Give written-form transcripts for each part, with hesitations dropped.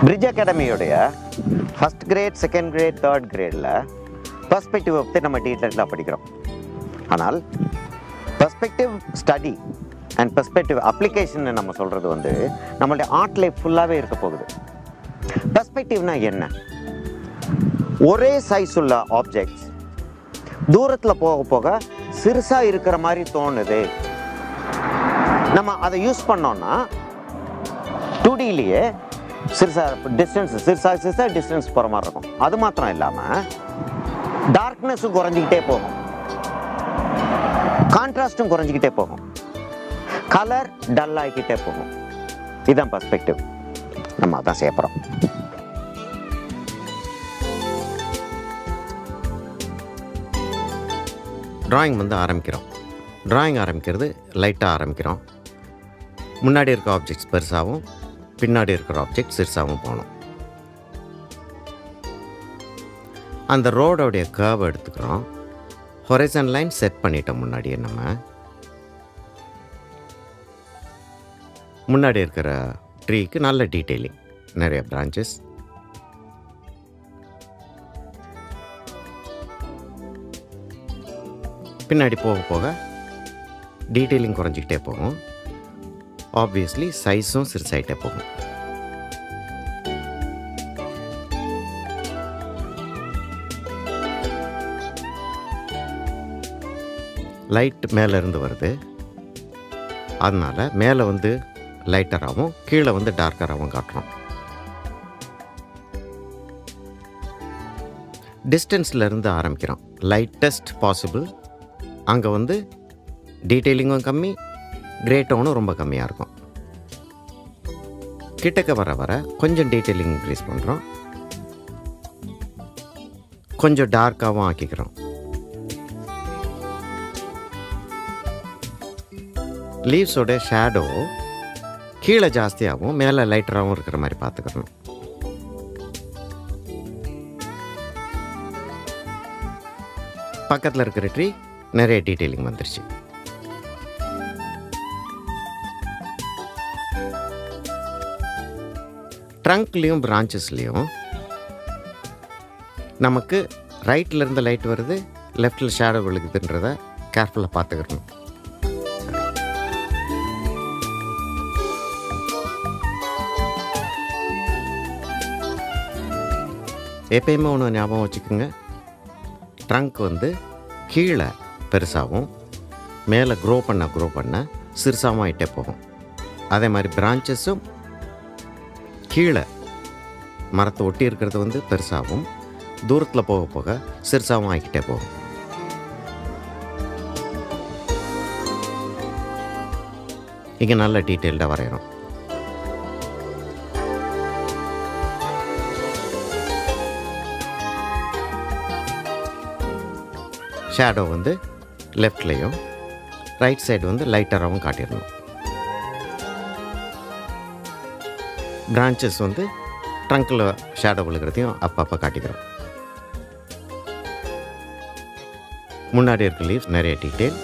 Bridge Academy உடைய first grade, second grade, third கிரேடில் perspective பற்றி நம்ம டீட்டெயிலாக படிக்கிறோம். ஆனால் perspective study and perspective application நம்ம சொல்கிறது வந்து நம்மளுடைய ஆர்ட் லைஃப் ஃபுல்லாகவே இருக்க போகுது. பெர்ஸ்பெக்டிவ்னா என்ன? ஒரே சைஸ் உள்ள ஆப்ஜெக்ட்ஸ் தூரத்தில் போக போக சிறுசாக இருக்கிற மாதிரி தோணுது. நம்ம அதை யூஸ் பண்ணோன்னா 2Dலேயே சிறுசாக டிஸ்டன்ஸ் போகிற மாதிரி இருக்கும். அது மாத்திரம் இல்லாமல் டார்க்னஸும் குறைஞ்சிக்கிட்டே போகும், கான்ட்ராஸ்டும் குறைஞ்சிக்கிட்டே போகும், கலர் டல் ஆகிக்கிட்டே போகும். இதுதான் பெர்ஸ்பெக்டிவ். நம்ம அதான் செய்ய போகிறோம். ட்ராயிங் வந்து ஆரம்பிக்கிறோம். ட்ராயிங் ஆரம்பிக்கிறது லைட்டாக ஆரம்பிக்கிறோம். முன்னாடி இருக்க ஆப்ஜெக்ட்ஸ் பெருசாகவும் பின்னாடி இருக்கிற ஆப்ஜெக்ட் சிறுசாகவும் போகணும். அந்த ரோடோடைய கர்வ் எடுத்துக்கிறோம். ஹொரைசன் லைன் செட் பண்ணிட்டோம். முன்னாடியே நம்ம முன்னாடி இருக்கிற ட்ரீக்கு நல்ல டீட்டெயிலிங், நிறைய பிரான்ச்சஸ். பின்னாடி போக போக டீட்டெயிலிங் குறைஞ்சிக்கிட்டே போகும். ஆப்வியஸ்லி சைஸும் சிறுசாயிட்டே போகும். லைட் மேலே இருந்து வருது, அதனால் மேலே வந்து லைட்டராகவும் கீழே வந்து டார்க்கராகவும் காட்டுறோம். டிஸ்டன்ஸில் இருந்து ஆரம்பிக்கிறோம். Lightest possible. அங்கே வந்து டீட்டெயிலிங்கும் கம்மி, கிரே டோனும் ரொம்ப கம்மியாக இருக்கும். கிட்டக்க வர வர கொஞ்சம் டீட்டெயிலிங் இன்க்ரீஸ் பண்ணுறோம், கொஞ்சம் டார்க்காகவும் ஆக்கிக்கிறோம். லீவ்ஸோட ஷேடோ கீழே ஜாஸ்தியாகவும் மேலே லைட்டராகவும் இருக்கிற மாதிரி பார்த்துக்கணும். பக்கத்தில் இருக்கிற ட்ரீ நிறைய டீட்டெயிலிங் வந்துருச்சு. ட்ரங்க்லேயும் பிரான்ச்சஸ்லேயும் நமக்கு ரைட்லேருந்து லைட் வருது, லெஃப்டில் ஷேடோ விழுகுதுன்றதை கேர்ஃபுல்லாக பார்த்துக்கணும். எப்பயுமே ஒன்று ஞாபகம் வச்சுக்கோங்க, ட்ரங்க் வந்து கீழே பெருசாகவும் மேலே க்ரோ பண்ண சிறுசாகவும் ஆகிட்டே போகும். அதே மாதிரி பிரான்ச்சஸும் கீழே மரத்தை ஒட்டி இருக்கிறது வந்து பெருசாகவும் தூரத்தில் போக போக சிறுசாகவும் ஆகிக்கிட்டே போகும். இங்கே நல்ல டீட்டெயில்டாக வரையணும். ஷேடோ வந்து லெஃப்ட்லேயும் ரைட் சைடு வந்து லைட்டராகவும் காட்டிடணும். பிரான்ச்சஸ் வந்து ட்ரங்கில் ஷேடோ விழுகிறதையும் அப்பப்போ காட்டிக்கிறோம். முன்னாடி இருக்க லீவ்ஸ் நிறைய டீட்டெயில்.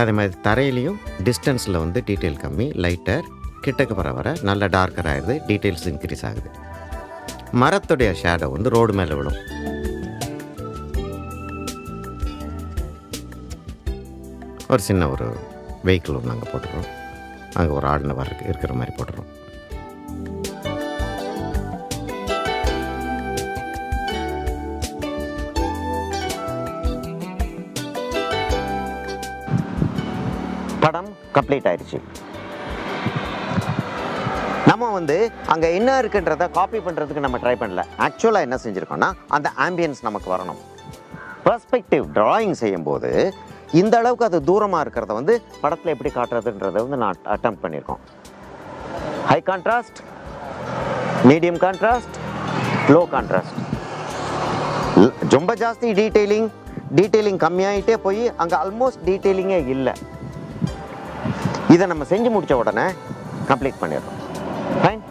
அதே மாதிரி தரையிலையும் டிஸ்டன்ஸில் வந்து டீட்டெயில் கம்மி, லைட்டர். கிட்டக்கு வர வர நல்ல டார்க்கர் ஆகிடுது, டீட்டெயில்ஸ் இன்க்ரீஸ் ஆகுது. மரத்துடைய ஷேடோ வந்து ரோடு மேலே விடும். ஒரு சின்ன ஒரு வெஹிக்கிள் ஒன்று அங்கே போட்டுறோம், அங்கே ஒரு ஆடின வர இருக்கிற மாதிரி போட்டுறோம். படம் கம்ப்ளீட் ஆயிடுச்சு. நம்ம வந்து அங்கே என்ன இருக்குன்றதை காப்பி பண்ணுறதுக்கு நம்ம ட்ரை பண்ணல. ஆக்சுவலாக என்ன செஞ்சுருக்கோன்னா அந்த ஆம்பியன்ஸ் நமக்கு வரணும். பெர்ஸ்பெக்டிவ் ட்ராயிங் செய்யும்போது இந்த அளவுக்கு அது தூரமாக இருக்கிறத வந்து படத்தில் எப்படி காட்டுறதுன்றதை வந்து நான் அட்டெம்ப்ட் பண்ணியிருக்கோம். High contrast, medium contrast, low contrast. ரொம்ப ஜாஸ்தி டீட்டெயிலிங் கம்மியாகிட்டே போய் அங்கே ஆல்மோஸ்ட் டீட்டெயிலிங்கே இல்லை. இதை நம்ம செஞ்சு முடித்த உடனே கம்ப்ளீட் பண்ணிடுறோம். Fine.